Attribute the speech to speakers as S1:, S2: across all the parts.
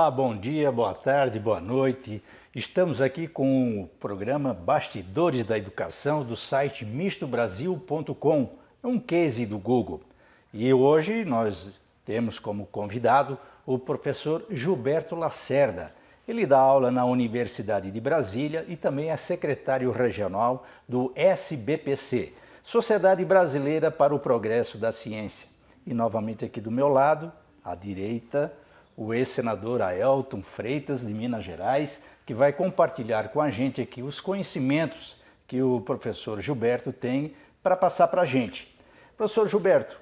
S1: Olá, bom dia, boa tarde, boa noite. Estamos aqui com o programa Bastidores da Educação do site mistobrasil.com, um case do Google. E hoje nós temos como convidado o professor Gilberto Lacerda. Ele dá aula na Universidade de Brasília e também é secretário regional do SBPC, Sociedade Brasileira para o Progresso da Ciência. E novamente aqui do meu lado, à direita, o ex-senador Aelton Freitas, de Minas Gerais, que vai compartilhar com a gente aqui os conhecimentos que o professor Gilberto tem para passar para a gente. Professor Gilberto,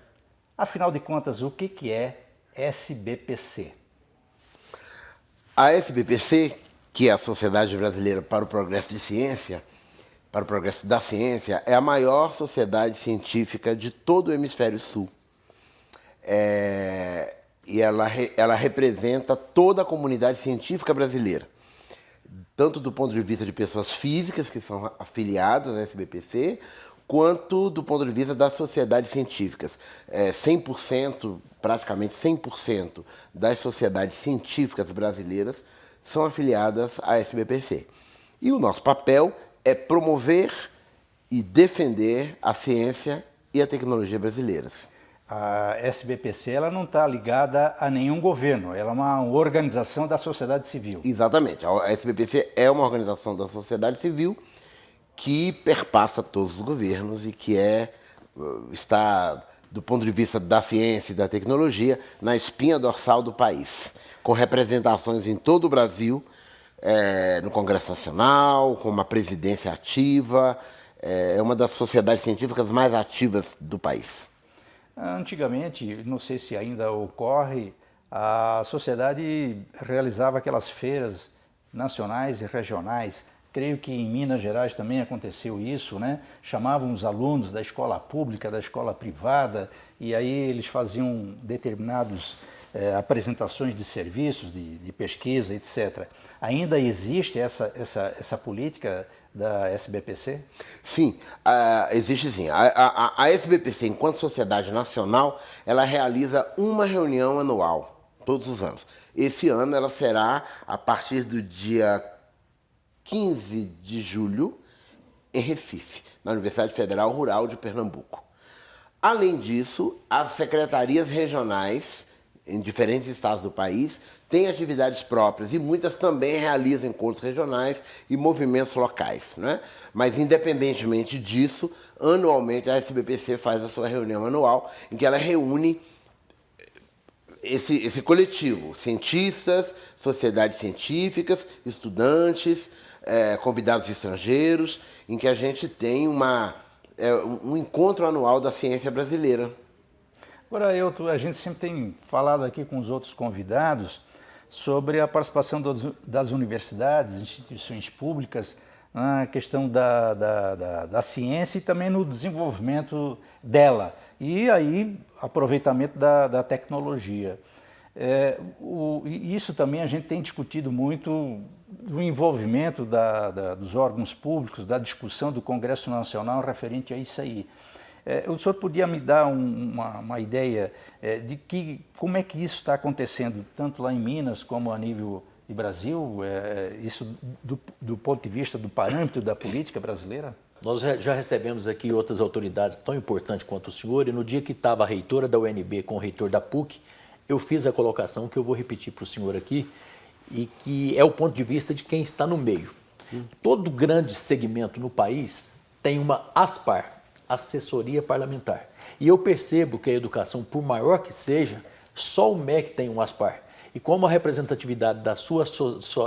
S1: afinal de contas, o que é SBPC?
S2: A SBPC, que é a Sociedade Brasileira para o Progresso de Ciência, para o Progresso da Ciência, é a maior sociedade científica de todo o Hemisfério Sul. E ela representa toda a comunidade científica brasileira, tanto do ponto de vista de pessoas físicas que são afiliadas à SBPC, quanto do ponto de vista das sociedades científicas. 100%, praticamente 100% das sociedades científicas brasileiras são afiliadas à SBPC. E o nosso papel é promover e defender a ciência e a tecnologia brasileiras.
S1: A SBPC ela não está ligada a nenhum governo, ela é uma organização da sociedade civil.
S2: Exatamente. A SBPC é uma organização da sociedade civil que perpassa todos os governos e que está, do ponto de vista da ciência e da tecnologia, na espinha dorsal do país, com representações em todo o Brasil, no Congresso Nacional, com uma presidência ativa, é uma das sociedades científicas mais ativas do país.
S1: Antigamente, não sei se ainda ocorre, a sociedade realizava aquelas feiras nacionais e regionais. Creio que em Minas Gerais também aconteceu isso, né? Chamavam os alunos da escola pública, da escola privada, e aí eles faziam determinadas apresentações de serviços, de pesquisa, etc. Ainda existe essa política da SBPC?
S2: Sim, existe sim. A SBPC, enquanto sociedade nacional, ela realiza uma reunião anual, todos os anos. Esse ano ela será a partir do dia 15 de julho, em Recife, na Universidade Federal Rural de Pernambuco. Além disso, as secretarias regionais em diferentes estados do país têm atividades próprias e muitas também realizam encontros regionais e movimentos locais, né? Mas, independentemente disso, anualmente a SBPC faz a sua reunião anual em que ela reúne esse coletivo, cientistas, sociedades científicas, estudantes, convidados estrangeiros, em que a gente tem um encontro anual da ciência brasileira.
S1: Agora, a gente sempre tem falado aqui com os outros convidados sobre a participação das universidades, instituições públicas, na questão da ciência e também no desenvolvimento dela. E aí, aproveitamento da tecnologia. Isso também a gente tem discutido muito do envolvimento dos órgãos públicos, da discussão do Congresso Nacional referente a isso aí. O senhor podia me dar uma ideia de como é que isso está acontecendo, tanto lá em Minas como a nível de Brasil, isso do ponto de vista do parâmetro da política brasileira?
S3: Nós já recebemos aqui outras autoridades tão importantes quanto o senhor, e no dia que estava a reitora da UNB com o reitor da PUC, eu fiz a colocação que eu vou repetir para o senhor aqui, e que é o ponto de vista de quem está no meio. Todo grande segmento no país tem uma ASPAR, Assessoria Parlamentar. E eu percebo que a educação, por maior que seja, só o MEC tem um ASPAR. E como a representatividade da sua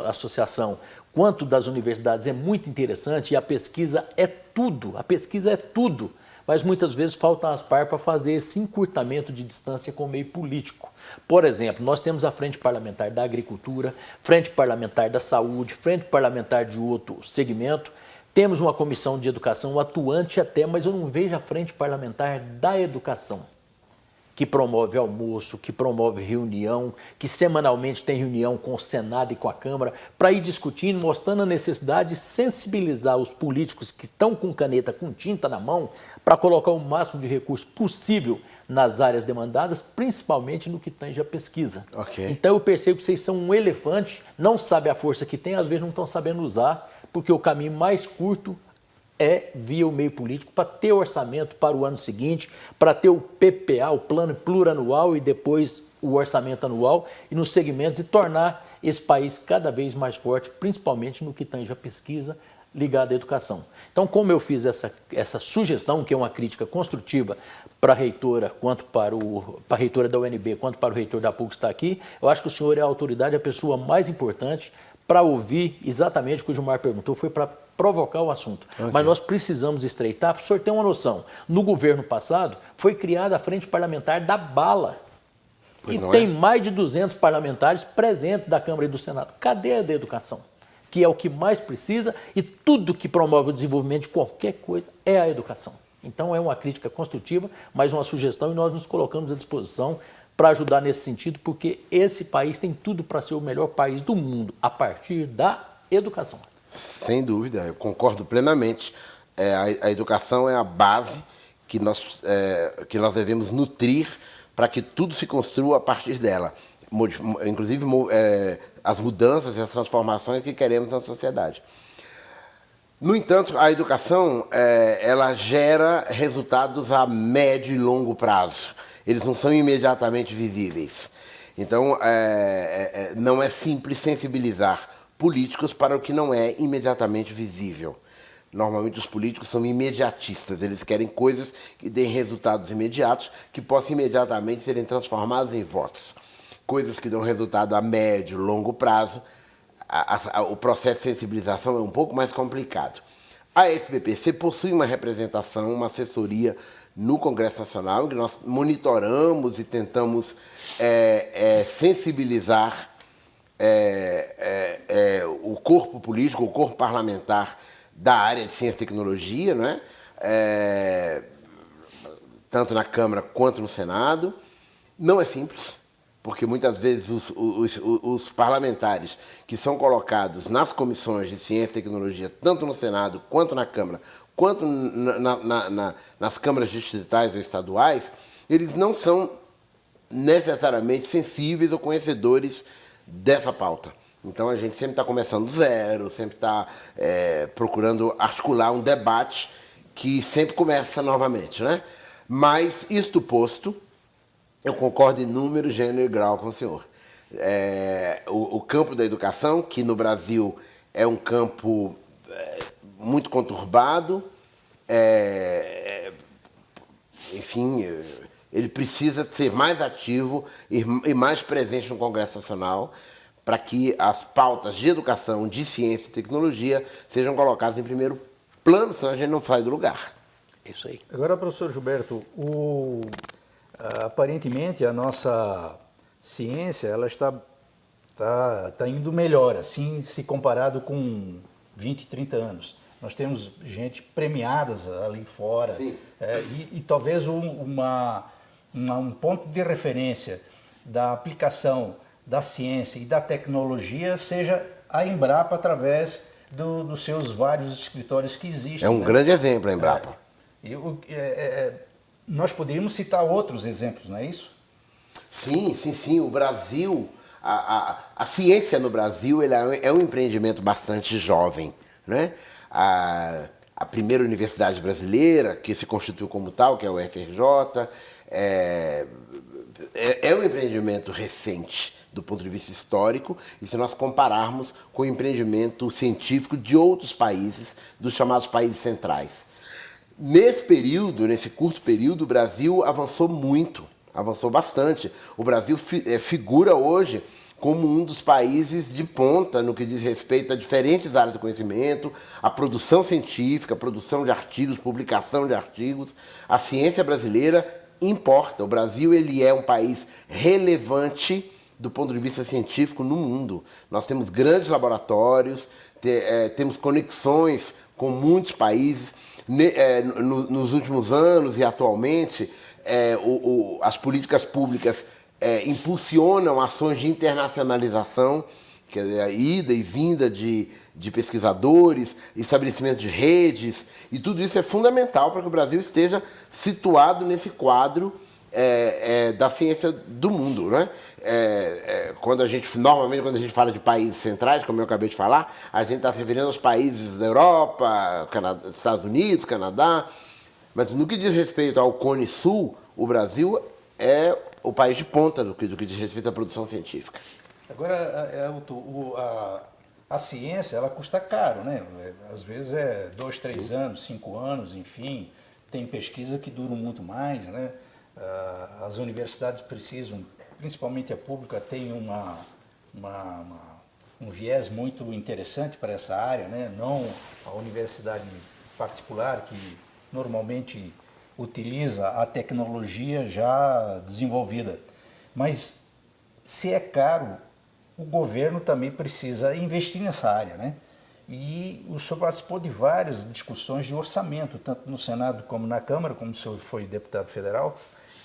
S3: associação, quanto das universidades, é muito interessante, e a pesquisa é tudo, mas muitas vezes falta ASPAR para fazer esse encurtamento de distância com o meio político. Por exemplo, nós temos a Frente Parlamentar da Agricultura, Frente Parlamentar da Saúde, Frente Parlamentar de outro segmento. Temos uma comissão de educação atuante até, mas eu não vejo a Frente Parlamentar da Educação. que promove almoço, que promove reunião, que semanalmente tem reunião com o Senado e com a Câmara, para ir discutindo, mostrando a necessidade de sensibilizar os políticos que estão com caneta, com tinta na mão, para colocar o máximo de recurso possível nas áreas demandadas, principalmente no que tange a pesquisa.
S2: Okay.
S3: Então eu percebo que vocês são um elefante, não sabem a força que tem, às vezes não estão sabendo usar, porque o caminho mais curto é via o meio político para ter orçamento para o ano seguinte, para ter o PPA, o plano plurianual, e depois o orçamento anual, e nos segmentos, e tornar esse país cada vez mais forte, principalmente no que tange a pesquisa ligada à educação. Então, como eu fiz essa sugestão, que é uma crítica construtiva para a reitora, quanto para a reitora da UNB, quanto para o reitor da PUC que está aqui, eu acho que o senhor é a autoridade, a pessoa mais importante para ouvir exatamente o que o Gilmar perguntou, foi para provocar o assunto. Okay. Mas nós precisamos estreitar, para o senhor ter uma noção. No governo passado, foi criada a Frente Parlamentar da Bala. Pois e tem mais de 200 parlamentares presentes da Câmara e do Senado. Cadê a da educação? Que é o que mais precisa, e tudo que promove o desenvolvimento de qualquer coisa é a educação. Então é uma crítica construtiva, mas uma sugestão, e nós nos colocamos à disposição para ajudar nesse sentido, porque esse país tem tudo para ser o melhor país do mundo, a partir da educação.
S2: Sem dúvida, eu concordo plenamente. A educação é a base que nós devemos nutrir para que tudo se construa a partir dela. Inclusive as mudanças e as transformações que queremos na sociedade. No entanto, a educação ela gera resultados a médio e longo prazo. Eles não são imediatamente visíveis. Então, não é simples sensibilizar políticos para o que não é imediatamente visível. Normalmente os políticos são imediatistas, eles querem coisas que deem resultados imediatos, que possam imediatamente serem transformados em votos. Coisas que dão resultado a médio, longo prazo, o processo de sensibilização é um pouco mais complicado. A SBPC possui uma representação, uma assessoria no Congresso Nacional, em que nós monitoramos e tentamos sensibilizar o corpo político, o corpo parlamentar da área de ciência e tecnologia, não é? Tanto na Câmara quanto no Senado. Não é simples, porque muitas vezes os parlamentares que são colocados nas comissões de ciência e tecnologia, tanto no Senado quanto na Câmara, quanto nas câmaras distritais ou estaduais, eles não são necessariamente sensíveis ou conhecedores dessa pauta. Então a gente sempre está começando do zero, sempre está procurando articular um debate que sempre começa novamente, né? Mas, isto posto, eu concordo em número, gênero e grau com o senhor. O campo da educação, que no Brasil é um campo muito conturbado, enfim, ele precisa ser mais ativo e mais presente no Congresso Nacional para que as pautas de educação, de ciência e tecnologia sejam colocadas em primeiro plano, senão a gente não sai do lugar.
S3: Isso aí.
S1: Agora, professor Gilberto, aparentemente a nossa ciência ela está indo melhor, assim, se comparado com 20, 30 anos. Nós temos gente premiadas ali fora, e talvez um ponto de referência da aplicação da ciência e da tecnologia seja a Embrapa através dos seus vários escritórios que existem.
S2: É um grande exemplo a Embrapa.
S1: Nós poderíamos citar outros exemplos, não é isso?
S2: Sim. O Brasil, a ciência no Brasil é um empreendimento bastante jovem, né? A primeira universidade brasileira, que se constituiu como tal, que é o UFRJ, é um empreendimento recente do ponto de vista histórico, e se nós compararmos com o empreendimento científico de outros países, dos chamados países centrais. Nesse curto período, o Brasil avançou muito, avançou bastante. O Brasil figura hoje como um dos países de ponta no que diz respeito a diferentes áreas do conhecimento, a produção científica, a produção de artigos, publicação de artigos. A ciência brasileira importa. O Brasil ele é um país relevante do ponto de vista científico no mundo. Nós temos grandes laboratórios, temos conexões com muitos países. Nos últimos anos e atualmente, as políticas públicas impulsionam ações de internacionalização, que é a ida e vinda de pesquisadores, estabelecimento de redes, e tudo isso é fundamental para que o Brasil esteja situado nesse quadro da ciência do mundo, né? Normalmente, quando a gente fala de países centrais, como eu acabei de falar, a gente está se referindo aos países da Europa, Estados Unidos, Canadá, mas no que diz respeito ao Cone Sul, o Brasil é o país de ponta do que diz respeito à produção científica.
S1: Agora, a ciência, ela custa caro, né? Às vezes 2, 3 anos, 5 anos, enfim. Tem pesquisa que duram muito mais, né? As universidades precisam, principalmente a pública, tem um viés muito interessante para essa área, né? Não a universidade particular, que normalmente utiliza a tecnologia já desenvolvida. Mas, se é caro, o governo também precisa investir nessa área, né? E o senhor participou de várias discussões de orçamento, tanto no Senado como na Câmara, como o senhor foi deputado federal.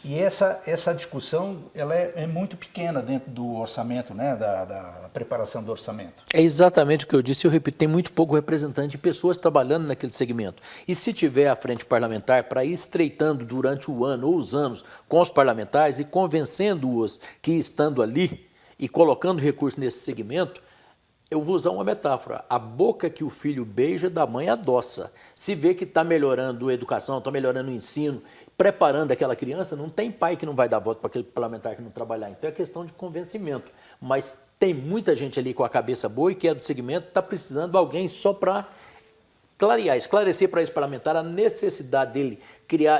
S1: E essa discussão ela é muito pequena dentro do orçamento, né? Da preparação do orçamento.
S3: É exatamente o que eu disse, eu repito, tem muito pouco representante de pessoas trabalhando naquele segmento. E se tiver a frente parlamentar para ir estreitando durante o ano ou os anos com os parlamentares e convencendo-os que estando ali e colocando recursos nesse segmento, eu vou usar uma metáfora, a boca que o filho beija da mãe adoça. Se vê que está melhorando a educação, está melhorando o ensino, preparando aquela criança, não tem pai que não vai dar voto para aquele parlamentar que não trabalhar. Então é questão de convencimento. Mas tem muita gente ali com a cabeça boa e que é do segmento, está precisando de alguém só para clarear, esclarecer para esse parlamentar a necessidade dele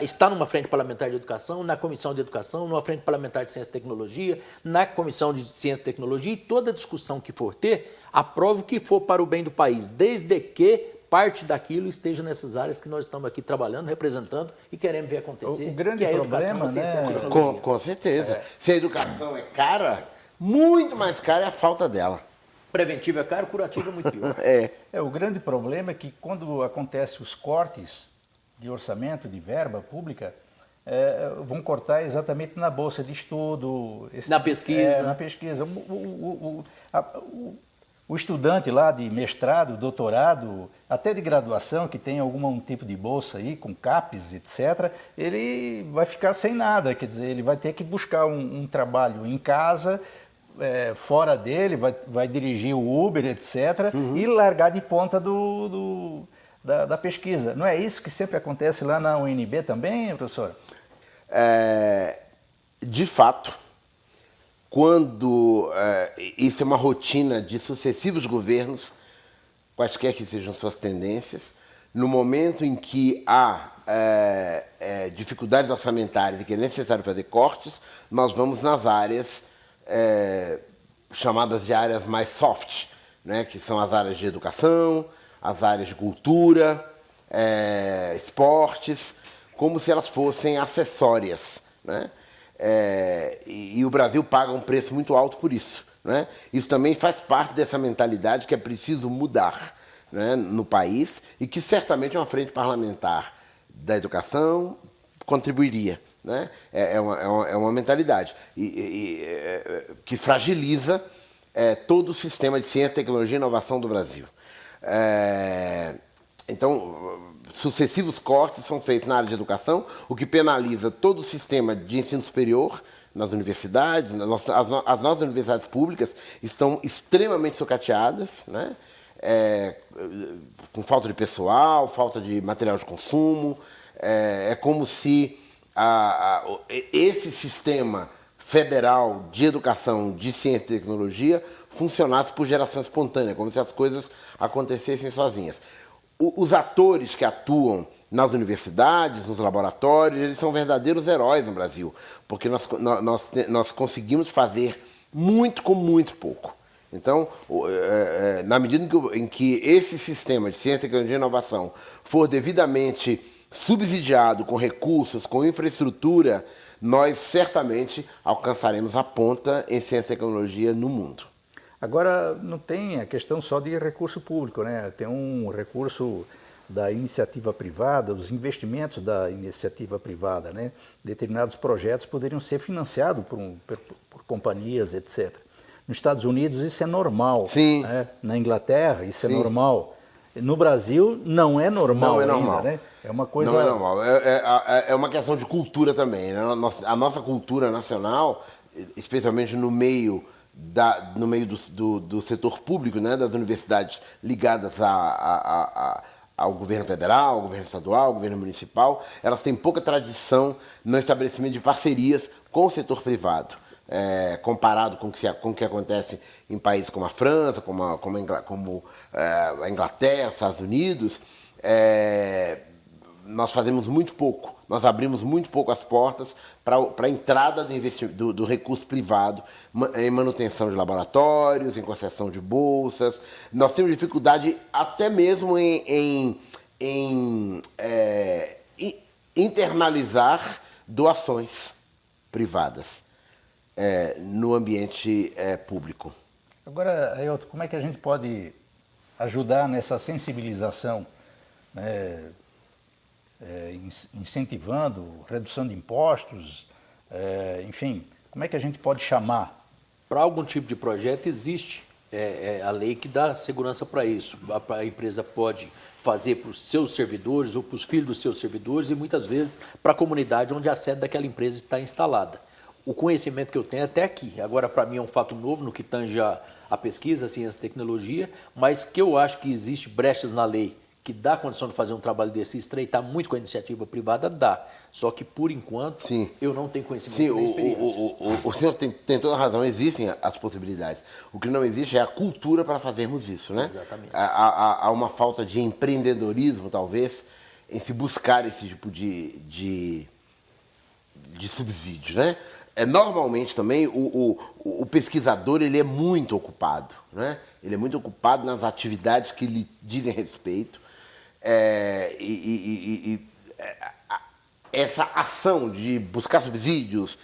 S3: estar numa frente parlamentar de educação, na comissão de educação, numa frente parlamentar de ciência e tecnologia, na comissão de ciência e tecnologia, e toda discussão que for ter, aprove o que for para o bem do país, desde que parte daquilo esteja nessas áreas que nós estamos aqui trabalhando, representando e queremos ver acontecer.
S1: O grande
S3: que é a
S1: problema,
S3: educação, a ciência e a
S1: né?
S3: tecnologia.
S2: Com certeza. Se a educação é cara, muito mais cara é a falta dela.
S3: Preventivo é caro, curativo é muito pior.
S1: O grande problema é que quando acontecem os cortes de orçamento, de verba pública, vão cortar exatamente na bolsa de estudo.
S3: Na pesquisa.
S1: Na pesquisa. O estudante lá de mestrado, doutorado, até de graduação, que tem algum tipo de bolsa aí, com CAPES, etc., ele vai ficar sem nada, quer dizer, ele vai ter que buscar um trabalho em casa, fora dele, vai dirigir o Uber, etc., e largar de ponta da pesquisa. Não é isso que sempre acontece lá na UNB também, professor?
S2: De fato, quando isso é uma rotina de sucessivos governos, quaisquer que sejam suas tendências, no momento em que há dificuldades orçamentárias e que é necessário fazer cortes, nós vamos nas áreas chamadas de áreas mais soft, né, que são as áreas de educação, as áreas de cultura, esportes, como se elas fossem acessórias, né? E o Brasil paga um preço muito alto por isso, né? Isso também faz parte dessa mentalidade que é preciso mudar, né, no país e que certamente uma frente parlamentar da educação contribuiria, né? É uma mentalidade que fragiliza todo o sistema de ciência, tecnologia e inovação do Brasil. Então, sucessivos cortes são feitos na área de educação, o que penaliza todo o sistema de ensino superior nas universidades. As nossas universidades públicas estão extremamente sucateadas, né? Com falta de pessoal, falta de material de consumo. É como se esse sistema federal de educação, de ciência e tecnologia funcionasse por geração espontânea, como se as coisas acontecessem sozinhas. Os atores que atuam nas universidades, nos laboratórios, eles são verdadeiros heróis no Brasil, porque nós conseguimos fazer muito com muito pouco. Então, na medida em que esse sistema de ciência, tecnologia e inovação for devidamente subsidiado com recursos, com infraestrutura, nós certamente alcançaremos a ponta em ciência e tecnologia no mundo.
S1: Agora, não tem a questão só de recurso público, né? Tem um recurso da iniciativa privada, os investimentos da iniciativa privada, né? Determinados projetos poderiam ser financiados por companhias, etc. Nos Estados Unidos isso é normal.
S2: Sim.
S1: Né? Na Inglaterra isso é
S2: Sim.
S1: normal. No Brasil não é normal
S2: Não é
S1: ainda,
S2: normal.
S1: né? É uma coisa...
S2: Não é normal. É uma questão de cultura também, né? A nossa cultura nacional, especialmente no meio do setor público, né? Das universidades ligadas ao governo federal, ao governo estadual, ao governo municipal, elas têm pouca tradição no estabelecimento de parcerias com o setor privado. Comparado com o que acontece em países como a França, como a Inglaterra, os Estados Unidos, nós fazemos muito pouco, nós abrimos muito pouco as portas para a entrada do recurso privado em manutenção de laboratórios, em concessão de bolsas. Nós temos dificuldade até mesmo em internalizar doações privadas no ambiente público.
S1: Agora, Ailton, como é que a gente pode ajudar nessa sensibilização, né, incentivando redução de impostos, enfim, como é que a gente pode chamar?
S3: Para algum tipo de projeto existe a lei que dá segurança para isso. A empresa pode fazer para os seus servidores ou para os filhos dos seus servidores e muitas vezes para a comunidade onde a sede daquela empresa está instalada. O conhecimento que eu tenho até aqui, agora para mim é um fato novo no que tange a pesquisa, a ciência e tecnologia, mas que eu acho que existe brechas na lei que dá condição de fazer um trabalho desse e estreitar muito com a iniciativa privada, dá. Só que, por enquanto,
S2: Sim.
S3: eu não tenho conhecimento
S2: Sim,
S3: nem experiência.
S2: o senhor tem toda a razão, existem as possibilidades. O que não existe é a cultura para fazermos isso, né?
S3: Exatamente.
S2: Há uma falta de empreendedorismo, talvez, em se buscar esse tipo de subsídios, né? Normalmente também o pesquisador ele é muito ocupado, né? Ele é muito ocupado nas atividades que lhe dizem respeito. Essa ação de buscar subsídios,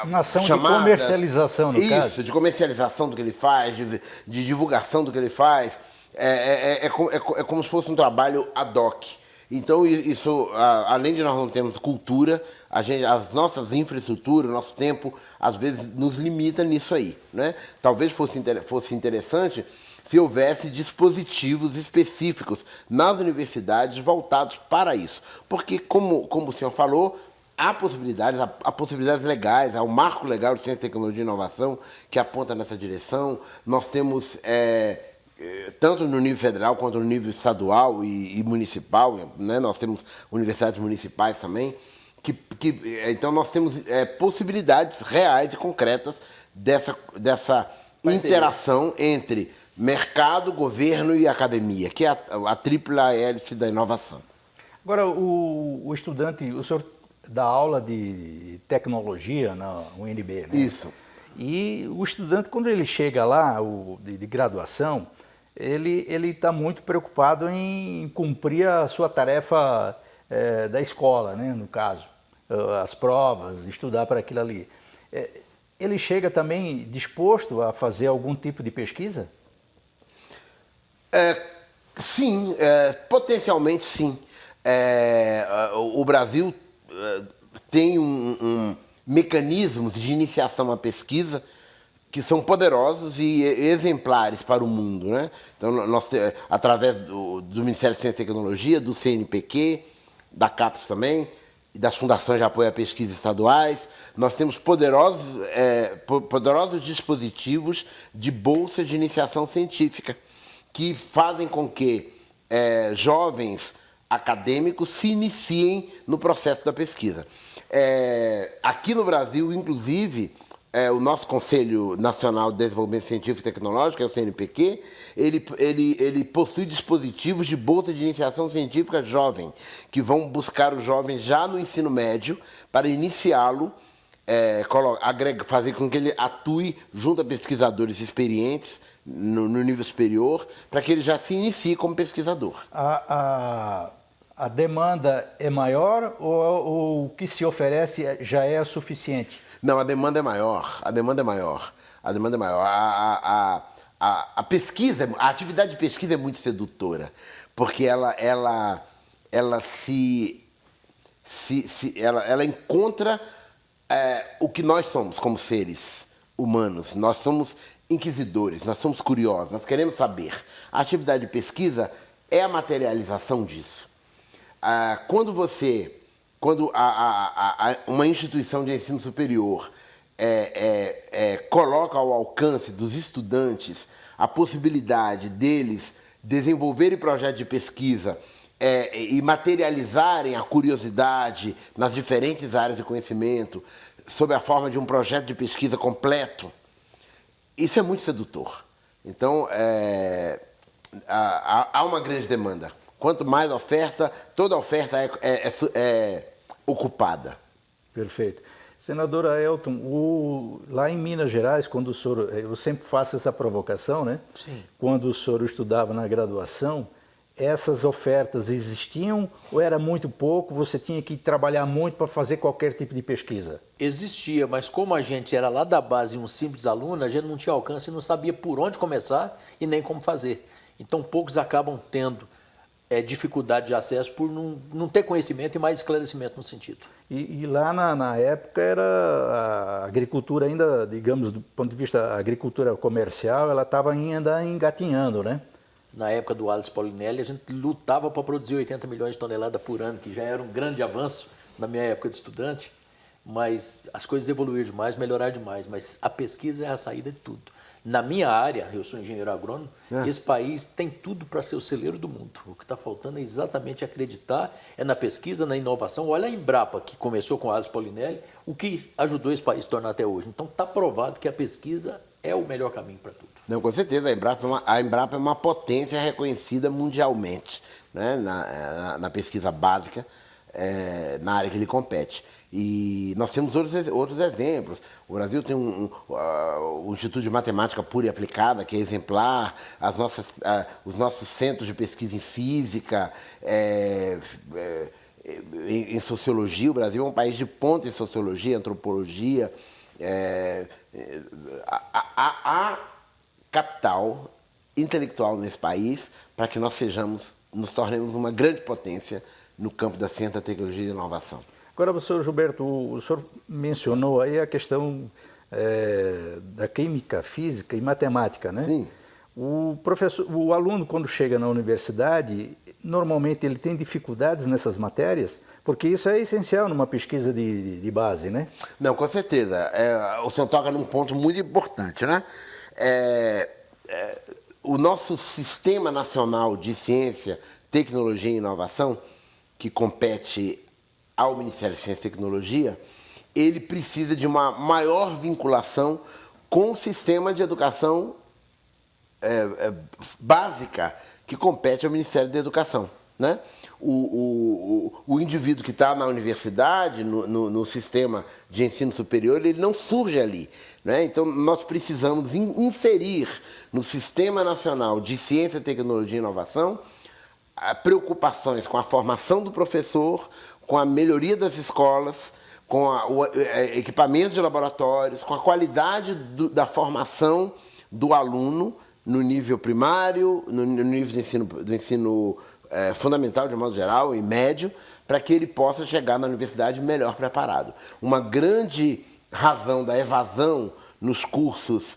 S1: Uma ação
S2: chamadas,
S1: de comercialização, no caso.
S2: Isso, de comercialização do que ele faz, de divulgação do que ele faz, é como se fosse um trabalho ad hoc. Então, isso, além de nós não termos cultura, as nossas infraestruturas, o nosso tempo, às vezes, nos limita nisso aí, né? Talvez fosse interessante se houvesse dispositivos específicos nas universidades voltados para isso. Porque, como o senhor falou, há possibilidades legais, há um marco legal de ciência, tecnologia e inovação que aponta nessa direção. Nós temos, tanto no nível federal quanto no nível estadual e municipal, né? Nós temos universidades municipais também, então nós temos possibilidades reais e concretas dessa interação entre mercado, governo e academia, que é a tripla hélice da inovação. Agora,
S1: o estudante, o senhor dá aula de tecnologia na UNB, né?
S2: Isso.
S1: E o estudante, quando ele chega lá, de graduação, ele está muito preocupado em cumprir a sua tarefa da escola, né, no caso, as provas, estudar para aquilo ali. Ele chega também disposto a fazer algum tipo de pesquisa?
S2: Sim, potencialmente sim. O Brasil tem mecanismos de iniciação à pesquisa que são poderosos e exemplares para o mundo, né? Então, através do Ministério da Ciência e Tecnologia, do CNPq, da CAPES também, e das fundações de apoio à pesquisa estaduais, nós temos poderosos dispositivos de bolsa de iniciação científica que fazem com que jovens acadêmicos se iniciem no processo da pesquisa. Aqui no Brasil, inclusive, o nosso Conselho Nacional de Desenvolvimento Científico e Tecnológico, que é o CNPq, ele possui dispositivos de bolsa de iniciação científica jovem, que vão buscar os jovens já no ensino médio para iniciá-lo, fazer com que ele atue junto a pesquisadores experientes no nível superior, para que ele já se inicie como pesquisador.
S1: A demanda é maior ou o que se oferece já é suficiente?
S2: Não, a demanda é maior. A demanda é maior. a pesquisa, a atividade de pesquisa é muito sedutora, porque ela encontra o que nós somos como seres humanos. Nós somos inquisidores, nós somos curiosos, nós queremos saber. A atividade de pesquisa é a materialização disso. Quando uma instituição de ensino superior coloca ao alcance dos estudantes a possibilidade deles desenvolverem projetos de pesquisa e materializarem a curiosidade nas diferentes áreas de conhecimento sob a forma de um projeto de pesquisa completo, isso é muito sedutor. Então, há uma grande demanda. Quanto mais oferta, toda oferta é ocupada.
S1: Perfeito. Senadora Elton, lá em Minas Gerais, quando o senhor, eu sempre faço essa provocação, né?
S3: Sim.
S1: Quando o senhor estudava na graduação, essas ofertas existiam ou era muito pouco, você tinha que trabalhar muito para fazer qualquer tipo de pesquisa?
S3: Existia, mas como a gente era lá da base um simples aluno, a gente não tinha alcance e não sabia por onde começar e nem como fazer. Então poucos acabam tendo dificuldade de acesso por não ter conhecimento e mais esclarecimento no sentido.
S1: E lá na época era a agricultura ainda, digamos, do ponto de vista da agricultura comercial, ela estava ainda engatinhando, né?
S3: Na época do Ales Paulinelli, a gente lutava para produzir 80 milhões de toneladas por ano, que já era um grande avanço na minha época de estudante, mas as coisas evoluíram demais, melhoraram demais, mas a pesquisa é a saída de tudo. Na minha área, eu sou engenheiro agrônomo, esse país tem tudo para ser o celeiro do mundo. O que está faltando é exatamente acreditar na pesquisa, na inovação. Olha a Embrapa, que começou com o Ales Paulinelli, o que ajudou esse país a se tornar até hoje. Então está provado que a pesquisa é o melhor caminho para tudo.
S2: Não, com certeza, a Embrapa é uma potência reconhecida mundialmente, né, na pesquisa básica, na área que ele compete. E nós temos outros exemplos. O Brasil tem o Instituto de Matemática Pura e Aplicada, que é exemplar, os nossos centros de pesquisa em física, em sociologia. O Brasil é um país de ponta em sociologia, antropologia. Há capital intelectual nesse país para que nós nos tornemos uma grande potência no campo da ciência, tecnologia e inovação.
S1: Agora, professor Gilberto, o senhor mencionou aí a questão da química, física e matemática, né?
S2: Sim.
S1: O aluno, quando chega na universidade, normalmente ele tem dificuldades nessas matérias, porque isso é essencial numa pesquisa de base, né?
S2: Não, com certeza. O senhor toca num ponto muito importante, né? O nosso Sistema Nacional de Ciência, Tecnologia e Inovação, que compete ao Ministério de Ciência e Tecnologia, ele precisa de uma maior vinculação com o sistema de educação básica que compete ao Ministério da Educação, né? O indivíduo que está na universidade, no sistema de ensino superior, ele não surge ali, né? Então, nós precisamos inserir no Sistema Nacional de Ciência, Tecnologia e Inovação preocupações com a formação do professor, com a melhoria das escolas, com equipamentos de laboratórios, com a qualidade da formação do aluno no nível primário, no nível do ensino fundamental, de modo geral, e médio, para que ele possa chegar na universidade melhor preparado. Uma grande razão da evasão nos cursos,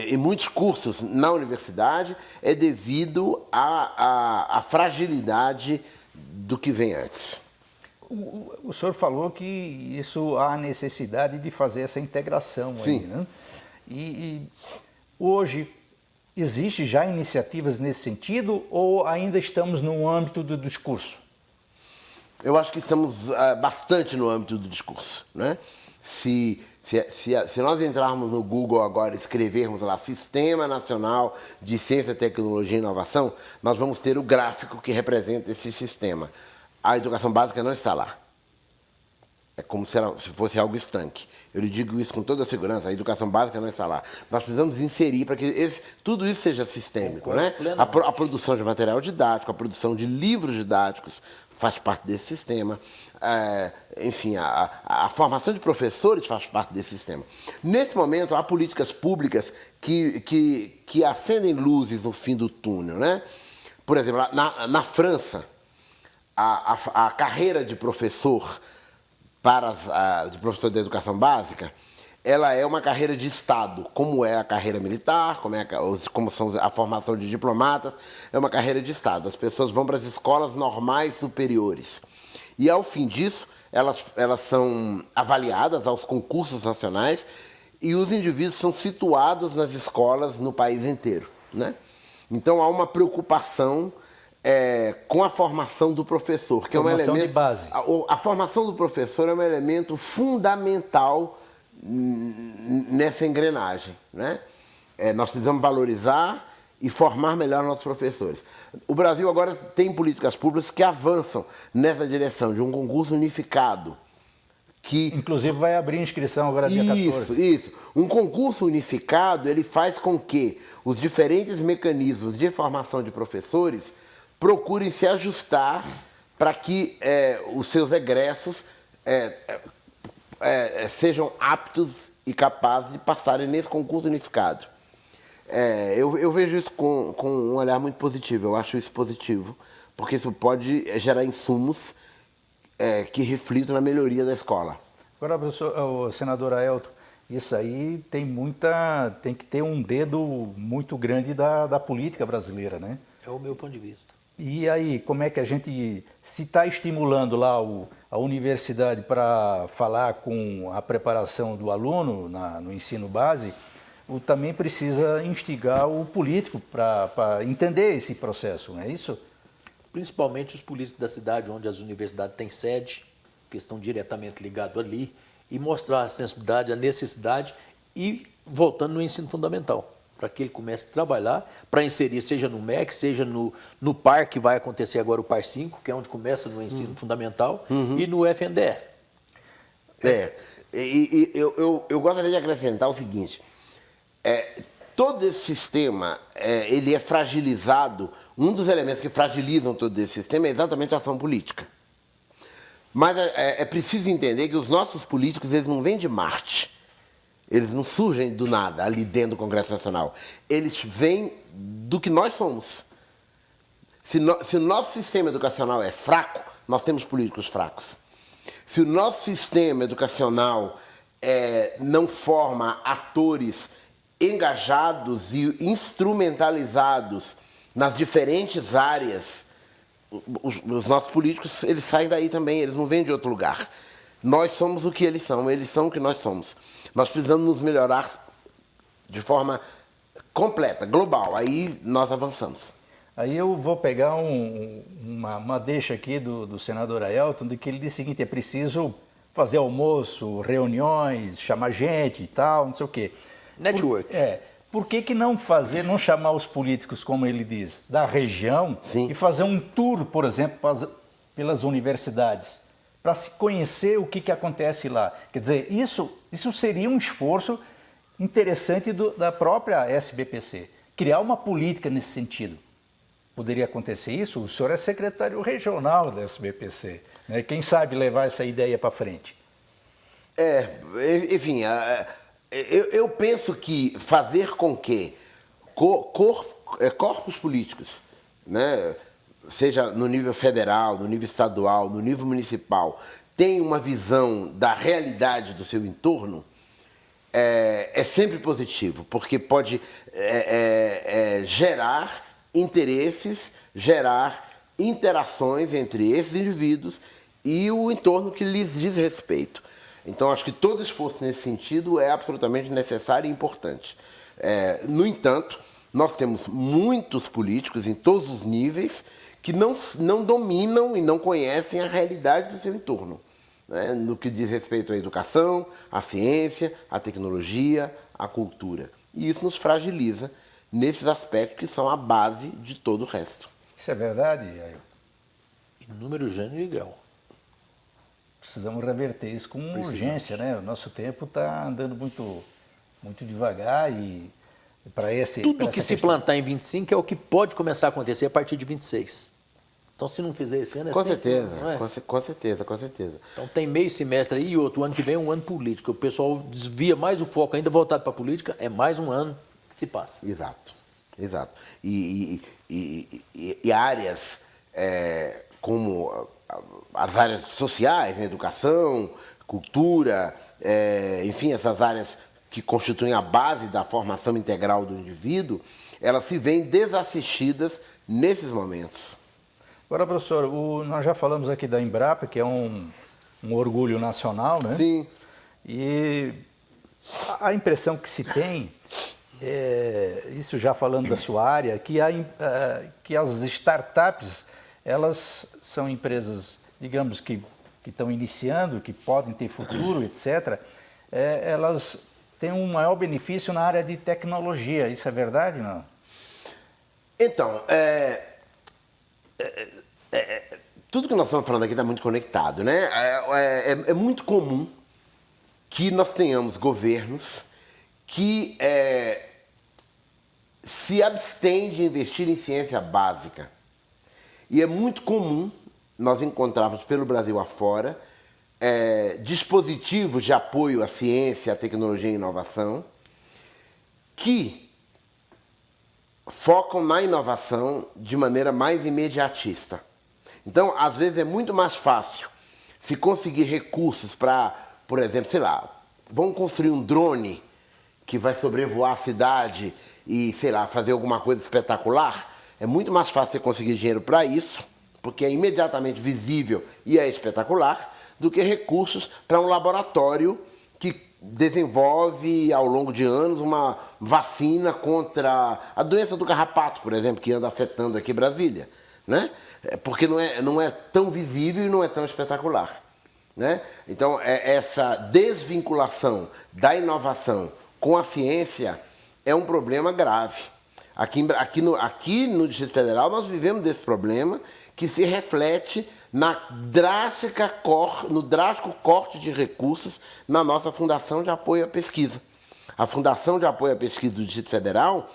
S2: em muitos cursos na universidade, é devido à fragilidade do que vem antes.
S1: O senhor falou que isso há necessidade de fazer essa integração aí, né? E hoje existe já iniciativas nesse sentido ou ainda estamos no âmbito do discurso?
S2: Eu acho que estamos bastante no âmbito do discurso, né? Se nós entrarmos no Google agora e escrevermos lá Sistema Nacional de Ciência, Tecnologia e Inovação, nós vamos ter o gráfico que representa esse sistema. A educação básica não está lá. É como se fosse algo estanque. Eu lhe digo isso com toda a segurança, a educação básica não está lá. Nós precisamos inserir para que tudo isso seja sistêmico, né? A produção de material didático, a produção de livros didáticos faz parte desse sistema. Enfim, a formação de professores faz parte desse sistema. Nesse momento, há políticas públicas que acendem luzes no fim do túnel, né? Por exemplo, na França, a carreira de professor de professor de educação básica, ela é uma carreira de Estado, como é a carreira militar, como são a formação de diplomatas, é uma carreira de Estado. As pessoas vão para as escolas normais superiores. E, ao fim disso, elas são avaliadas aos concursos nacionais e os indivíduos são situados nas escolas no país inteiro, né? Então, há uma preocupação com a formação do professor, que é um elemento
S1: de base.
S2: A formação do professor é um elemento fundamental nessa engrenagem, né? Nós precisamos valorizar e formar melhor nossos professores. O Brasil agora tem políticas públicas que avançam nessa direção de um concurso unificado. Que...
S1: Inclusive vai abrir inscrição agora dia 14.
S2: Isso. Um concurso unificado, ele faz com que os diferentes mecanismos de formação de professores procurem se ajustar para que os seus egressos sejam aptos e capazes de passarem nesse concurso unificado. Eu vejo isso com um olhar muito positivo, eu acho isso positivo, porque isso pode gerar insumos que reflitam na melhoria da escola.
S1: Agora, o senador Aelton, isso aí tem que ter um dedo muito grande da política brasileira, né?
S3: É o meu ponto de vista.
S1: E aí, como é que a gente, se está estimulando lá a universidade para falar com a preparação do aluno no ensino base, também precisa instigar o político para entender esse processo, não é isso?
S3: Principalmente os políticos da cidade, onde as universidades têm sede, que estão diretamente ligados ali, e mostrar a sensibilidade, a necessidade e voltando no ensino fundamental, para que ele comece a trabalhar, para inserir, seja no MEC, seja no PAR, que vai acontecer agora o PAR 5, que é onde começa no ensino fundamental, e no FNDE.
S2: Eu gostaria de acrescentar o seguinte, todo esse sistema, ele é fragilizado, um dos elementos que fragilizam todo esse sistema é exatamente a ação política. Mas é preciso entender que os nossos políticos, eles não vêm de Marte. Eles não surgem do nada, ali dentro do Congresso Nacional. Eles vêm do que nós somos. Se o nosso sistema educacional é fraco, nós temos políticos fracos. Se o nosso sistema educacional não forma atores engajados e instrumentalizados nas diferentes áreas, os nossos políticos, eles saem daí também, eles não vêm de outro lugar. Nós somos o que eles são o que nós somos. Nós precisamos nos melhorar de forma completa, global, aí nós avançamos.
S1: Aí eu vou pegar uma deixa aqui do senador Aelton, de que ele diz o seguinte, é preciso fazer almoço, reuniões, chamar gente e tal, não sei o quê.
S3: Network.
S1: Por que não chamar os políticos, como ele diz, da região,
S2: Sim,
S1: e fazer um tour, por exemplo, pelas universidades, para se conhecer o que acontece lá? Quer dizer, isso seria um esforço interessante da própria SBPC, criar uma política nesse sentido. Poderia acontecer isso? O senhor é secretário regional da SBPC, né? Quem sabe levar essa ideia para frente?
S2: Enfim, eu penso que fazer com que corpos políticos, né, seja no nível federal, no nível estadual, no nível municipal, tenham uma visão da realidade do seu entorno, é sempre positivo, porque pode gerar interesses, gerar interações entre esses indivíduos e o entorno que lhes diz respeito. Então, acho que todo esforço nesse sentido é absolutamente necessário e importante. No entanto, nós temos muitos políticos em todos os níveis que não dominam e não conhecem a realidade do seu entorno, né? No que diz respeito à educação, à ciência, à tecnologia, à cultura. E isso nos fragiliza nesses aspectos que são a base de todo o resto.
S1: Isso é verdade, Ailton?
S3: Em número, gênero e grau.
S1: Precisamos reverter isso com urgência, né? O nosso tempo está andando muito devagar e para esse...
S3: Tudo que se plantar em 25 é o que pode começar a acontecer a partir de 26. Então, se não fizer esse ano,
S2: Com
S3: sempre,
S2: certeza,
S3: não é?
S2: com certeza.
S3: Então, tem meio semestre aí e outro. O ano que vem é um ano político. O pessoal desvia mais o foco ainda voltado para a política. É mais um ano se passa.
S2: Exato, exato. E áreas como as áreas sociais, né, educação, cultura, enfim, essas áreas que constituem a base da formação integral do indivíduo, elas se veem desassistidas nesses momentos.
S1: Agora, professor, nós já falamos aqui da Embrapa, que é um orgulho nacional, né?
S2: Sim.
S1: E a impressão que se tem, isso já falando da sua área, que as startups, elas são empresas, digamos, que estão iniciando, que podem ter futuro, etc. Elas têm um maior benefício na área de tecnologia. Isso é verdade, não?
S2: Então, tudo que nós estamos falando aqui está muito conectado, né? É muito comum que nós tenhamos governos que se abstêm de investir em ciência básica. E é muito comum nós encontrarmos pelo Brasil afora dispositivos de apoio à ciência, à tecnologia e inovação que focam na inovação de maneira mais imediatista. Então, às vezes é muito mais fácil se conseguir recursos para, por exemplo, sei lá, vamos construir um drone que vai sobrevoar a cidade e, sei lá, fazer alguma coisa espetacular. É muito mais fácil você conseguir dinheiro para isso, porque é imediatamente visível e é espetacular, do que recursos para um laboratório que desenvolve ao longo de anos uma vacina contra a doença do carrapato, por exemplo, que anda afetando aqui Brasília, né? Porque não é tão visível e não é tão espetacular, né? Então, essa desvinculação da inovação com a ciência é um problema grave. Aqui no Distrito Federal nós vivemos desse problema que se reflete no drástico corte de recursos na nossa Fundação de Apoio à Pesquisa. A Fundação de Apoio à Pesquisa do Distrito Federal,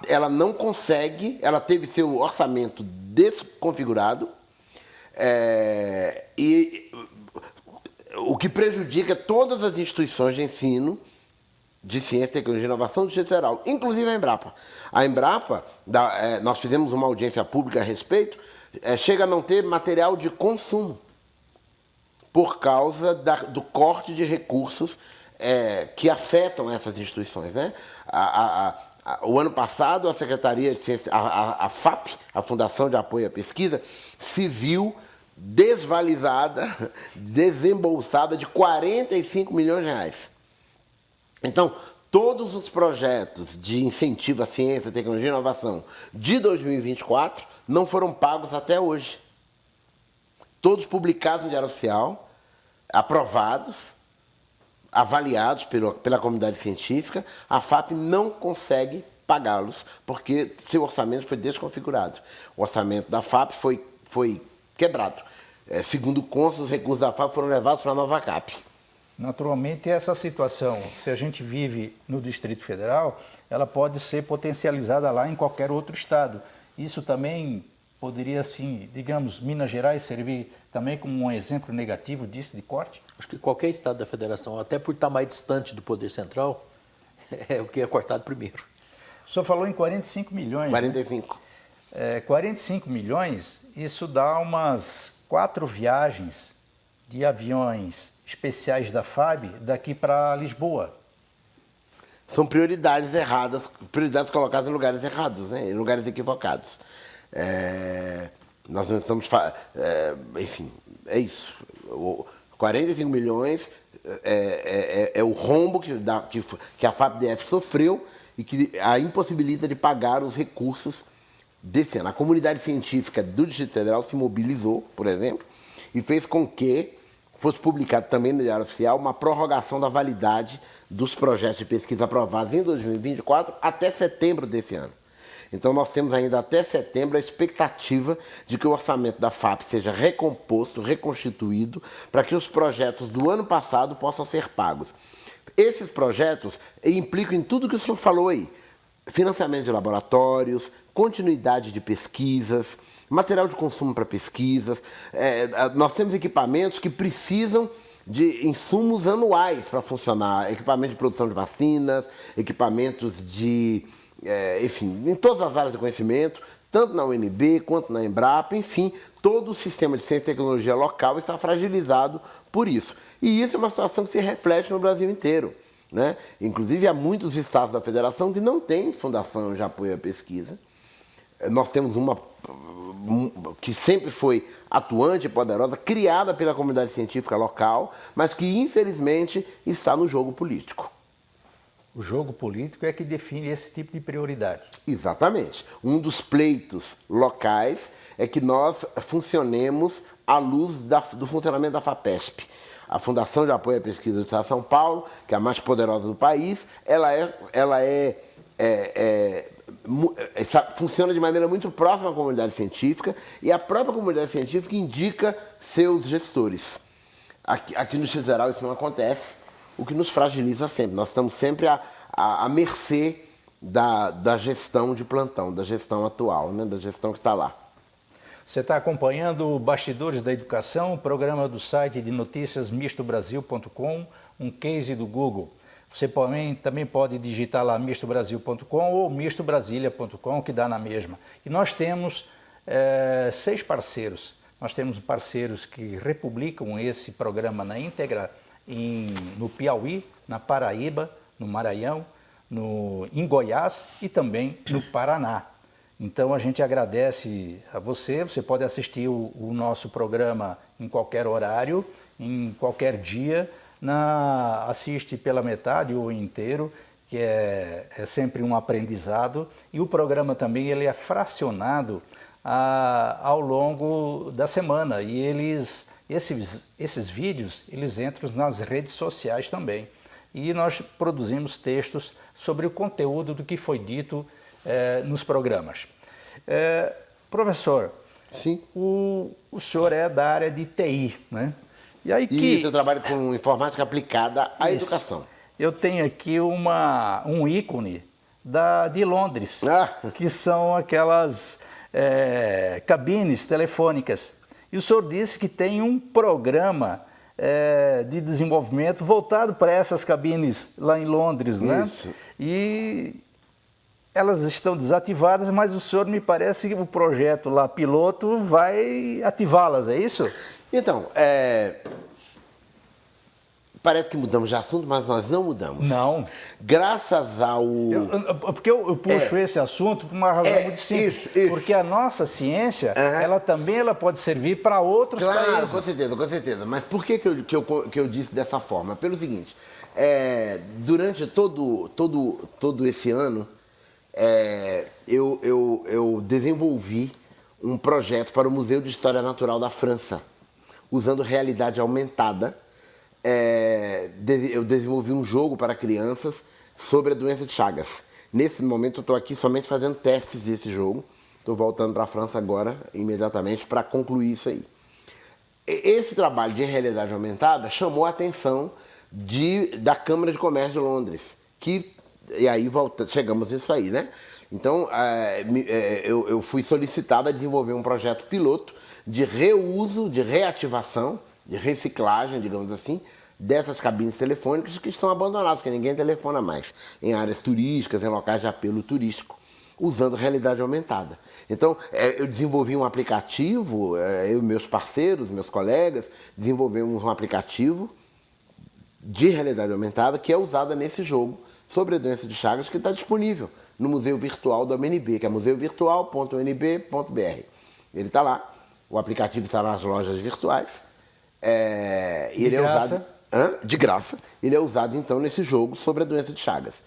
S2: ela não consegue, ela teve seu orçamento desconfigurado, e o que prejudica todas as instituições de ensino de ciência, tecnologia e inovação do Distrito Federal, inclusive a Embrapa. A Embrapa, nós fizemos uma audiência pública a respeito, chega a não ter material de consumo por causa do corte de recursos que afetam essas instituições, né? O ano passado, a Secretaria de Ciência, a FAP, a Fundação de Apoio à Pesquisa, se viu desvalizada, desembolsada de 45 milhões de reais. Então, todos os projetos de incentivo à ciência, tecnologia e inovação de 2024 não foram pagos até hoje. Todos publicados no Diário Oficial, aprovados, avaliados pela comunidade científica, a FAP não consegue pagá-los porque seu orçamento foi desconfigurado. O orçamento da FAP foi quebrado. Segundo consta, os recursos da FAP foram levados para a Nova Cap.
S1: Naturalmente, essa situação, se a gente vive no Distrito Federal, ela pode ser potencializada lá em qualquer outro estado. Isso também poderia, assim, digamos, Minas Gerais servir também como um exemplo negativo disso, de corte?
S3: Acho que qualquer estado da federação, até por estar mais distante do poder central, é o que é cortado primeiro.
S1: O senhor falou em 45 milhões.
S2: 45.
S1: Né? 45 milhões, isso dá umas 4 viagens de aviões especiais da FAB daqui para Lisboa.
S2: São prioridades erradas, prioridades colocadas em lugares errados, né? Em lugares equivocados. Nós não estamos... enfim, é isso. 45 milhões é o rombo que a FAPDF sofreu e que a impossibilita de pagar os recursos desse ano. A comunidade científica do Distrito Federal se mobilizou, por exemplo, e fez com que fosse publicado também no Diário Oficial uma prorrogação da validade dos projetos de pesquisa aprovados em 2024 até setembro desse ano. Então nós temos ainda até setembro a expectativa de que o orçamento da FAP seja recomposto, reconstituído, para que os projetos do ano passado possam ser pagos. Esses projetos implicam em tudo que o senhor falou aí. Financiamento de laboratórios, continuidade de pesquisas, material de consumo para pesquisas. Nós temos equipamentos que precisam de insumos anuais para funcionar. Equipamento de produção de vacinas, equipamentos de enfim, em todas as áreas de conhecimento, tanto na UNB quanto na Embrapa, enfim, todo o sistema de ciência e tecnologia local está fragilizado por isso. E isso é uma situação que se reflete no Brasil inteiro, né? Inclusive, há muitos estados da federação que não têm fundação de apoio à pesquisa. Nós temos uma que sempre foi atuante e poderosa, criada pela comunidade científica local, mas que, infelizmente, está no jogo político.
S1: O jogo político é que define esse tipo de prioridade.
S2: Exatamente. Um dos pleitos locais é que nós funcionemos à luz do funcionamento da FAPESP. A Fundação de Apoio à Pesquisa do Estado de São Paulo, que é a mais poderosa do país, funciona de maneira muito próxima à comunidade científica e a própria comunidade científica indica seus gestores. Aqui no Distrito Federal isso não acontece, o que nos fragiliza sempre. Nós estamos sempre à mercê da gestão de plantão, da gestão atual, né, da gestão que está lá.
S1: Você está acompanhando o Bastidores da Educação, programa do site de notícias mistobrasil.com, um case do Google. Você também pode digitar lá mistobrasil.com ou mistobrasilia.com, que dá na mesma. E nós temos 6 parceiros. Nós temos parceiros que republicam esse programa na íntegra no Piauí, na Paraíba, no Maranhão, em Goiás e também no Paraná. Então a gente agradece a você. Você pode assistir o nosso programa em qualquer horário, em qualquer dia. Assiste pela metade ou inteiro, que é sempre um aprendizado. E o programa também ele é fracionado ao longo da semana. E esses vídeos eles entram nas redes sociais também. E nós produzimos textos sobre o conteúdo do que foi dito nos programas. Professor,
S2: sim.
S1: O senhor é da área de TI, né?
S2: E aí eu trabalho com informática aplicada à educação.
S1: Eu tenho aqui um ícone de Londres, que são aquelas cabines telefônicas. E o senhor disse que tem um programa de desenvolvimento voltado para essas cabines lá em Londres, né?
S2: Isso.
S1: E elas estão desativadas, mas o senhor me parece que o projeto lá piloto vai ativá-las, é isso?
S2: Então, parece que mudamos de assunto, mas nós não mudamos.
S1: Não.
S2: Graças ao...
S1: Porque eu puxo esse assunto por uma razão muito simples. Isso. Porque a nossa ciência, ela pode servir para outros países.
S2: Claro, com certeza. Mas por que eu disse dessa forma? Pelo seguinte, durante todo esse ano, eu desenvolvi um projeto para o Museu de História Natural da França, usando realidade aumentada. Eu desenvolvi um jogo para crianças sobre a doença de Chagas. Nesse momento eu estou aqui somente fazendo testes desse jogo. Estou voltando para a França agora, imediatamente, para concluir isso aí. Esse trabalho de realidade aumentada chamou a atenção da Câmara de Comércio de Londres, e aí chegamos nisso aí, né? Então, eu fui solicitado a desenvolver um projeto piloto de reuso, de reativação, de reciclagem, digamos assim, dessas cabines telefônicas que estão abandonadas, que ninguém telefona mais, em áreas turísticas, em locais de apelo turístico, usando realidade aumentada. Então, eu desenvolvi um aplicativo, eu e meus parceiros, meus colegas, desenvolvemos um aplicativo de realidade aumentada que é usado nesse jogo sobre a doença de Chagas, que está disponível no Museu Virtual da UNB, que é museuvirtual.unb.br. Ele está lá, o aplicativo está nas lojas virtuais. Ele é usado de graça. Ele é usado então nesse jogo sobre a doença de Chagas.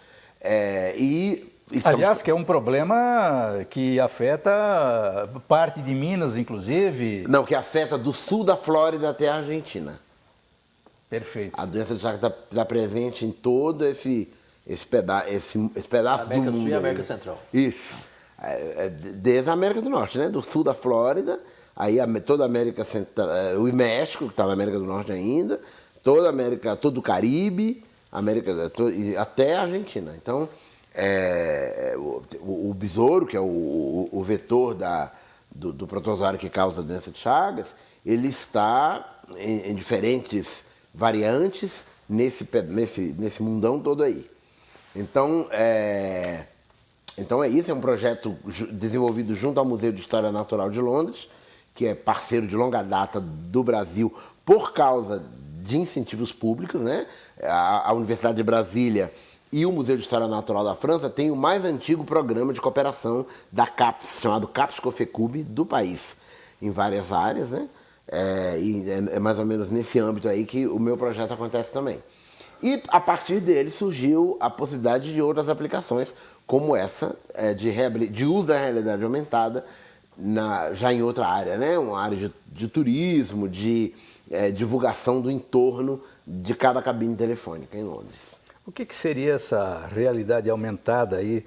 S1: Aliás, que é um problema que afeta parte de Minas, inclusive.
S2: Não, que afeta do sul da Flórida até a Argentina.
S1: Perfeito.
S2: A doença de Chagas está presente em todo esse pedaço
S3: América
S2: do mundo.
S3: Sul e América Central.
S2: Isso. Desde a América do Norte, né? Do sul da Flórida. Aí toda a América Central, o México, que está na América do Norte ainda, toda a América, todo o Caribe, até a Argentina. Então, o besouro, que é o vetor do protozoário que causa a doença de Chagas, ele está em diferentes variantes nesse mundão todo aí. Então, Então é isso, é um projeto desenvolvido junto ao Museu de História Natural de Londres, que é parceiro de longa data do Brasil por causa de incentivos públicos, né? A Universidade de Brasília e o Museu de História Natural da França têm o mais antigo programa de cooperação da CAPES, chamado CAPES COFECUB, do país, em várias áreas, né? É mais ou menos nesse âmbito aí que o meu projeto acontece também. E a partir dele surgiu a possibilidade de outras aplicações, como essa, de uso da realidade aumentada, já em outra área, né? Uma área de turismo, de divulgação do entorno de cada cabine telefônica em Londres.
S1: O que seria essa realidade aumentada aí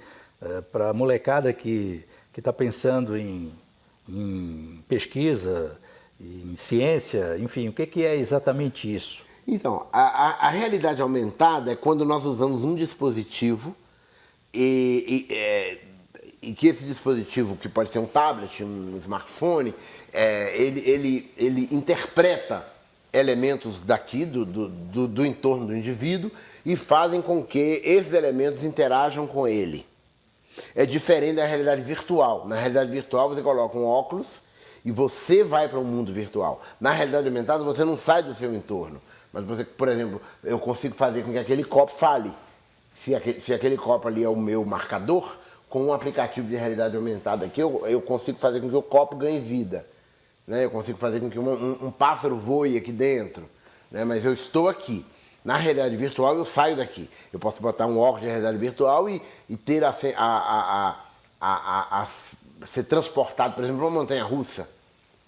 S1: para a molecada que está pensando em pesquisa, em ciência, enfim, o que é exatamente isso?
S2: Então, a realidade aumentada é quando nós usamos um dispositivo e que esse dispositivo, que pode ser um tablet, um smartphone, ele interpreta elementos daqui, do entorno do indivíduo, e fazem com que esses elementos interajam com ele. É diferente da realidade virtual. Na realidade virtual você coloca um óculos e você vai para o mundo virtual. Na realidade aumentada você não sai do seu entorno. Mas você, por exemplo, eu consigo fazer com que aquele copo fale. Se aquele copo ali é o meu marcador, com um aplicativo de realidade aumentada aqui, eu consigo fazer com que o copo ganhe vida. Né? Eu consigo fazer com que um pássaro voe aqui dentro. Né? Mas eu estou aqui. Na realidade virtual eu saio daqui. Eu posso botar um óculos de realidade virtual e ter ser transportado, por exemplo, para uma montanha-russa,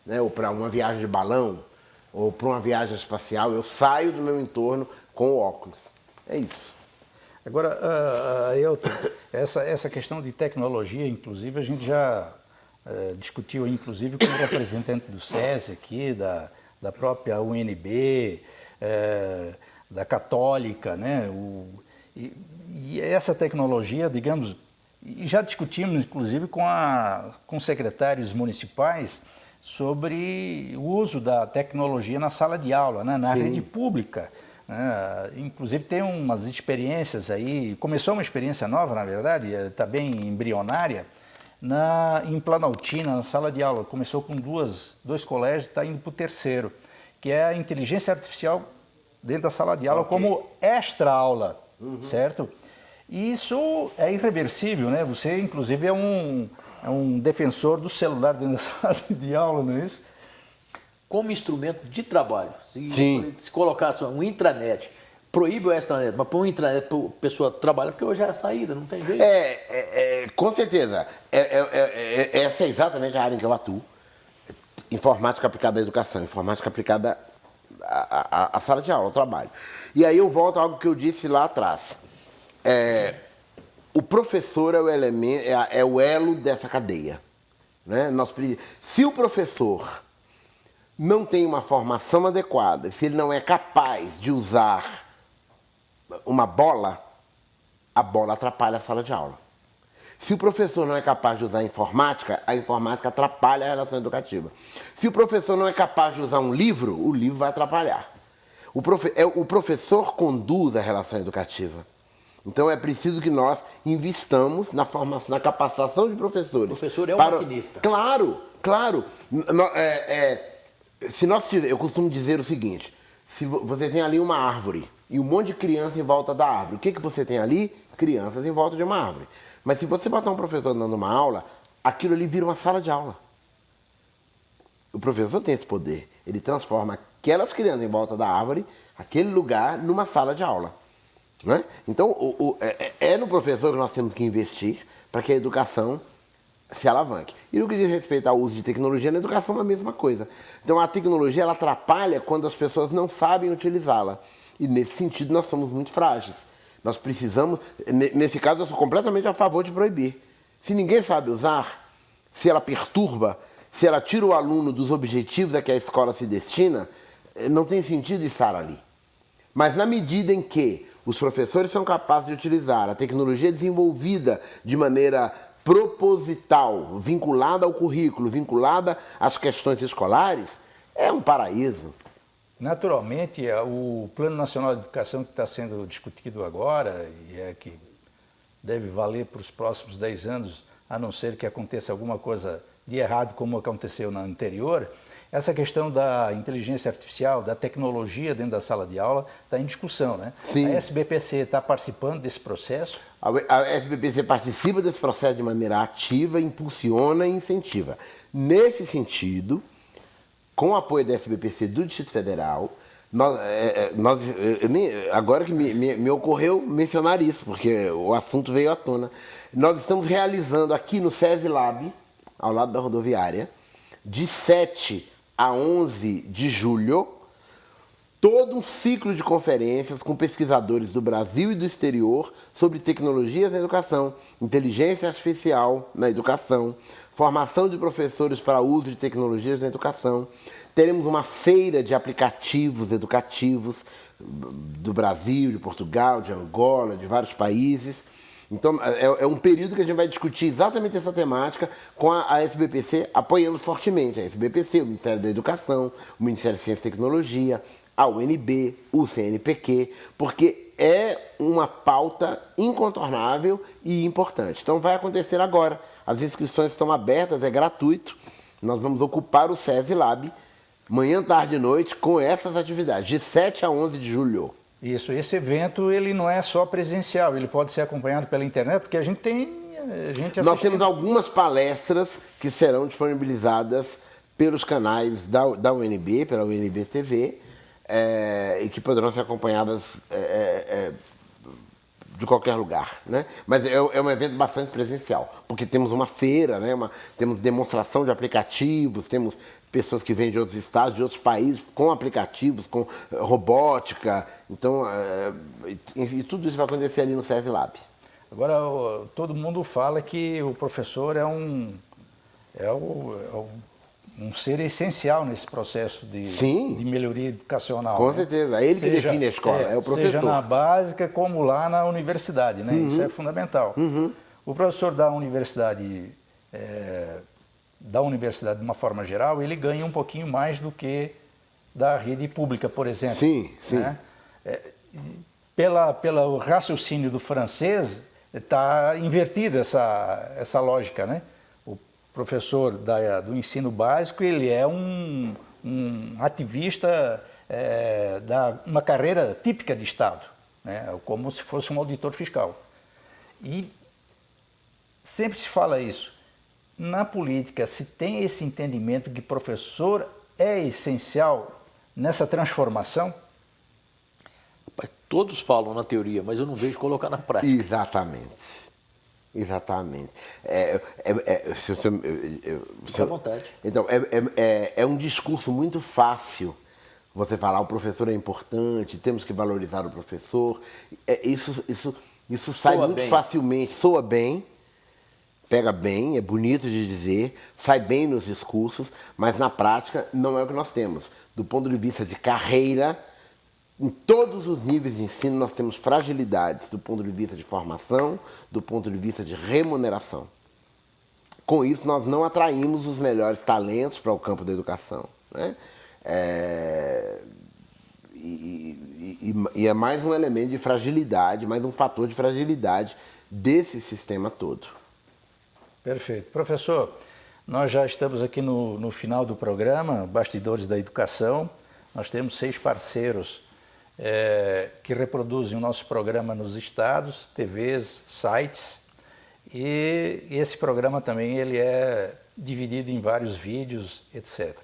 S2: né? Ou para uma viagem de balão, ou para uma viagem espacial. Eu saio do meu entorno com o óculos. É isso.
S1: Agora, Ailton, essa questão de tecnologia, inclusive, a gente já discutiu, inclusive, com o representante do SESI aqui, da própria UNB, da Católica, né? E essa tecnologia, digamos, e já discutimos, inclusive, com secretários municipais sobre o uso da tecnologia na sala de aula, né? Na rede pública. Inclusive tem umas experiências aí, começou uma experiência nova, na verdade, está bem embrionária, em Planaltina, na sala de aula. Começou com dois colégios, está indo para o terceiro, que é a inteligência artificial dentro da sala de aula como extra aula, certo? E isso é irreversível, né? Você, inclusive, é um defensor do celular dentro da sala de aula, não é isso?
S3: Como instrumento de trabalho. Se colocasse um intranet, proíbe o extranet, mas põe um intranet para a pessoa trabalhar, porque hoje é a saída, não tem jeito.
S2: Com certeza. Essa é exatamente a área em que eu atuo. Informática aplicada à educação, informática aplicada à sala de aula, ao trabalho. E aí eu volto a algo que eu disse lá atrás. O professor é o elo dessa cadeia. Né? Se o professor não tem uma formação adequada, se ele não é capaz de usar uma bola, a bola atrapalha a sala de aula. Se o professor não é capaz de usar a informática atrapalha a relação educativa. Se o professor não é capaz de usar um livro, o livro vai atrapalhar. O professor conduz a relação educativa. Então é preciso que nós investamos na formação, na capacitação de professores.
S3: O professor é um maquinista.
S2: Claro. Eu costumo dizer o seguinte: se você tem ali uma árvore e um monte de criança em volta da árvore, o que você tem ali? Crianças em volta de uma árvore. Mas se você botar um professor dando uma aula, aquilo ali vira uma sala de aula. O professor tem esse poder. Ele transforma aquelas crianças em volta da árvore, aquele lugar, numa sala de aula. Né? Então, é no professor que nós temos que investir para que a educação se alavanque. E no que diz respeito ao uso de tecnologia, na educação é a mesma coisa. Então, a tecnologia ela atrapalha quando as pessoas não sabem utilizá-la. E, nesse sentido, nós somos muito frágeis. Nós precisamos, nesse caso, eu sou completamente a favor de proibir. Se ninguém sabe usar, se ela perturba, se ela tira o aluno dos objetivos a que a escola se destina, não tem sentido estar ali. Mas na medida em que os professores são capazes de utilizar a tecnologia desenvolvida de maneira proposital, vinculada ao currículo, vinculada às questões escolares, é um paraíso.
S1: Naturalmente, o Plano Nacional de Educação que está sendo discutido agora, e que deve valer para os próximos 10 anos, a não ser que aconteça alguma coisa de errado como aconteceu na anterior, essa questão da inteligência artificial, da tecnologia dentro da sala de aula está em discussão, né?
S2: Sim.
S1: A SBPC está participando desse processo?
S2: A SBPC participa desse processo de maneira ativa, impulsiona e incentiva. Nesse sentido, com o apoio da SBPC do Distrito Federal, agora que me ocorreu mencionar isso, porque o assunto veio à tona, nós estamos realizando aqui no SESI Lab, ao lado da rodoviária, de 7 a 11 de julho, todo um ciclo de conferências com pesquisadores do Brasil e do exterior sobre tecnologias na educação, inteligência artificial na educação, formação de professores para uso de tecnologias na educação. Teremos uma feira de aplicativos educativos do Brasil, de Portugal, de Angola, de vários países. Então, é um período que a gente vai discutir exatamente essa temática com a SBPC apoiando fortemente. A SBPC, o Ministério da Educação, o Ministério de Ciência e Tecnologia, a UNB, o CNPq, porque é uma pauta incontornável e importante. Então, vai acontecer agora. As inscrições estão abertas, é gratuito. Nós vamos ocupar o SESI Lab, manhã, tarde e noite, com essas atividades, de 7 a 11 de julho.
S1: Isso, esse evento ele não é só presencial, ele pode ser acompanhado pela internet, porque a gente tem
S2: Nós temos algumas palestras que serão disponibilizadas pelos canais da UNB, pela UNB TV, e que poderão ser acompanhadas de qualquer lugar, né? Mas é um evento bastante presencial, porque temos uma feira, né? Temos demonstração de aplicativos, temos pessoas que vêm de outros estados, de outros países, com aplicativos, com robótica. Então, e tudo isso vai acontecer ali no SESI Lab.
S1: Agora, todo mundo fala que o professor é um ser essencial nesse processo de melhoria educacional.
S2: Com
S1: né?
S2: certeza, é ele que define a escola, é o professor.
S1: Seja na básica como lá na universidade, né? Isso é fundamental. O professor da universidade, de uma forma geral, ele ganha um pouquinho mais do que da rede pública, por exemplo.
S2: Sim, sim.
S1: Né? Pelo raciocínio do francês, está invertida essa lógica, né? O professor do ensino básico, ele é um ativista uma carreira típica de Estado, né? Como se fosse um auditor fiscal. E sempre se fala isso. Na política, se tem esse entendimento que professor é essencial nessa transformação?
S3: Todos falam na teoria, mas eu não vejo colocar na prática.
S2: Exatamente.
S3: Fique à vontade.
S2: Então, é um discurso muito fácil você falar o professor é importante, temos que valorizar o professor. Isso sai muito facilmente, soa bem, pega bem, é bonito de dizer, sai bem nos discursos, mas na prática não é o que nós temos. Do ponto de vista de carreira, em todos os níveis de ensino nós temos fragilidades do ponto de vista de formação, do ponto de vista de remuneração. Com isso, nós não atraímos os melhores talentos para o campo da educação, né? E é mais um elemento de fragilidade, mais um fator de fragilidade desse sistema todo.
S1: Perfeito. Professor, nós já estamos aqui no final do programa, Bastidores da Educação. Nós temos 6 parceiros que reproduzem o nosso programa nos estados, TVs, sites. E esse programa também ele é dividido em vários vídeos, etc.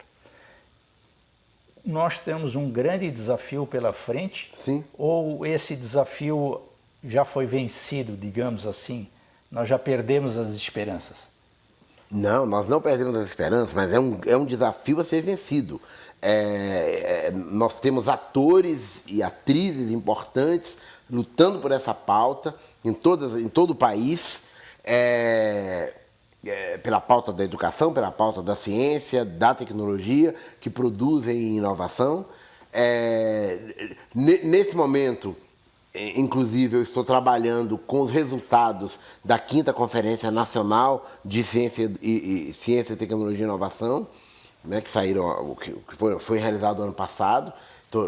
S1: Nós temos um grande desafio pela frente?
S2: Sim.
S1: Ou esse desafio já foi vencido, digamos assim? Nós já perdemos as esperanças?
S2: Não, nós não perdemos as esperanças, mas é um desafio a ser vencido. Nós temos atores e atrizes importantes lutando por essa pauta em todo o país, pela pauta da educação, pela pauta da ciência, da tecnologia, que produzem inovação. Nesse momento, inclusive, eu estou trabalhando com os resultados da 5ª Conferência Nacional de Ciência e Tecnologia e Inovação, né, que foi realizado ano passado.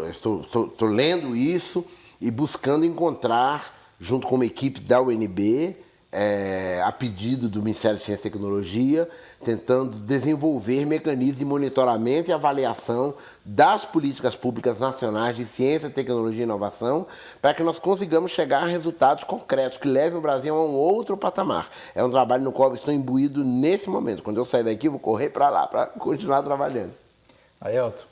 S2: Estou lendo isso e buscando encontrar junto com uma equipe da UNB, a pedido do Ministério de Ciência e Tecnologia, tentando desenvolver mecanismos de monitoramento e avaliação das políticas públicas nacionais de ciência, tecnologia e inovação, para que nós consigamos chegar a resultados concretos que levem o Brasil a um outro patamar. É um trabalho no qual eu estou imbuído nesse momento. Quando eu sair daqui, eu vou correr para lá para continuar trabalhando.
S1: Aelton,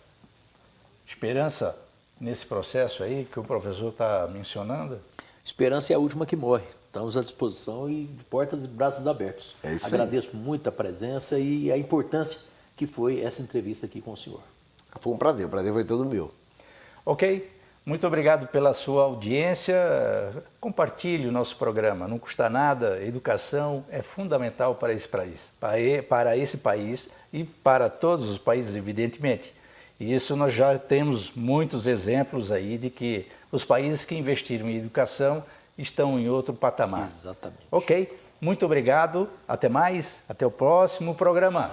S1: esperança nesse processo aí que o professor está mencionando?
S3: Esperança é a última que morre. Estamos à disposição e de portas e braços abertos.
S2: É isso aí.
S3: Agradeço muito a presença e a importância que foi essa entrevista aqui com o senhor.
S2: Foi um prazer, o prazer foi todo meu.
S1: Ok, muito obrigado pela sua audiência. Compartilhe o nosso programa, não custa nada. Educação é fundamental para esse país e para todos os países, evidentemente. E isso nós já temos muitos exemplos aí de que os países que investiram em educação estão em outro patamar.
S3: Exatamente.
S1: Ok, muito obrigado, até mais, até o próximo programa.